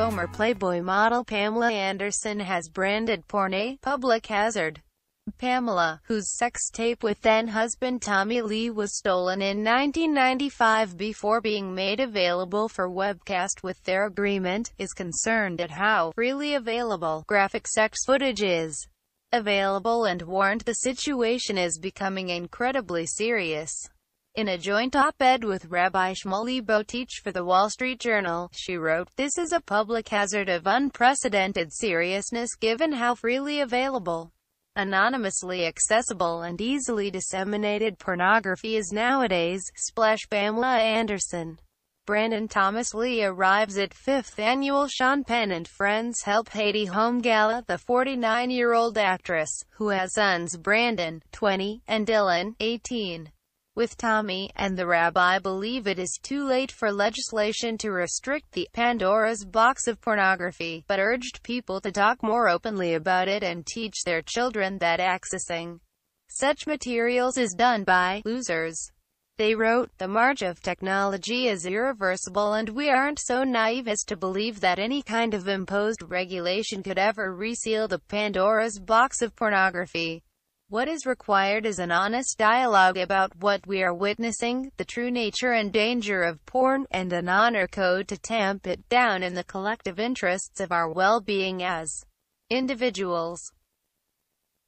Fomer Playboy model Pamela Anderson has branded porn a public hazard. Pamela, whose sex tape with then-husband Tommy Lee was stolen in 1995 before being made available for webcast with their agreement, is concerned at how freely available graphic sex footage is available and warned the situation is becoming incredibly serious. In a joint op-ed with Rabbi Shmuley Boteach for the Wall Street Journal, she wrote, "This is a public hazard of unprecedented seriousness given how freely available, anonymously accessible and easily disseminated pornography is nowadays." Pamela Anderson. Brandon Thomas Lee arrives at 5th Annual Penn and Friends Help HAITI Home Gala. The 49-year-old actress, who has sons Brandon, 20, and Dylan, 18, with Tommy and the rabbi, believe it is too late for legislation to restrict the Pandora's box of pornography, but urged people to talk more openly about it and teach their children that accessing such materials is done by losers. They wrote, "The march of technology is irreversible and we aren't so naive as to believe that any kind of imposed regulation could ever reseal the Pandora's box of pornography. What is required is an honest dialogue about what we are witnessing, the true nature and danger of porn, and an honor code to tamp it down in the collective interests of our well-being as individuals,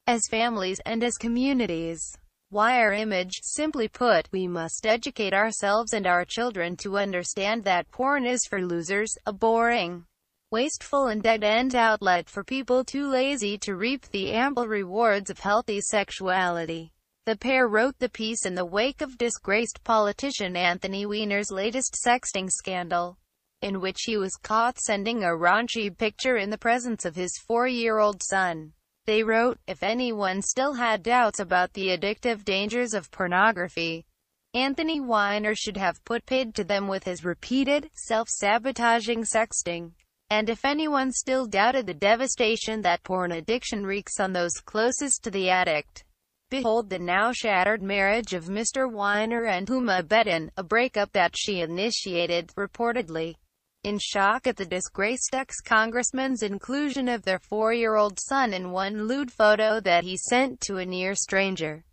as families, and as communities." Wire image. Simply put, we must educate ourselves and our children to understand that porn is for losers, a boring, wasteful and dead-end outlet for people too lazy to reap the ample rewards of healthy sexuality. The pair wrote the piece in the wake of disgraced politician Anthony Weiner's latest sexting scandal, in which he was caught sending a raunchy picture in the presence of his 4-year-old son. They wrote, "If anyone still had doubts about the addictive dangers of pornography, Anthony Weiner should have put paid to them with his repeated, self-sabotaging sexting. And if anyone still doubted the devastation that porn addiction wreaks on those closest to the addict, behold the now shattered marriage of Mr. Weiner and Huma Bedin, a breakup that she initiated, reportedly in shock at the disgraced ex-congressman's inclusion of their 4-year-old son in one lewd photo that he sent to a near stranger."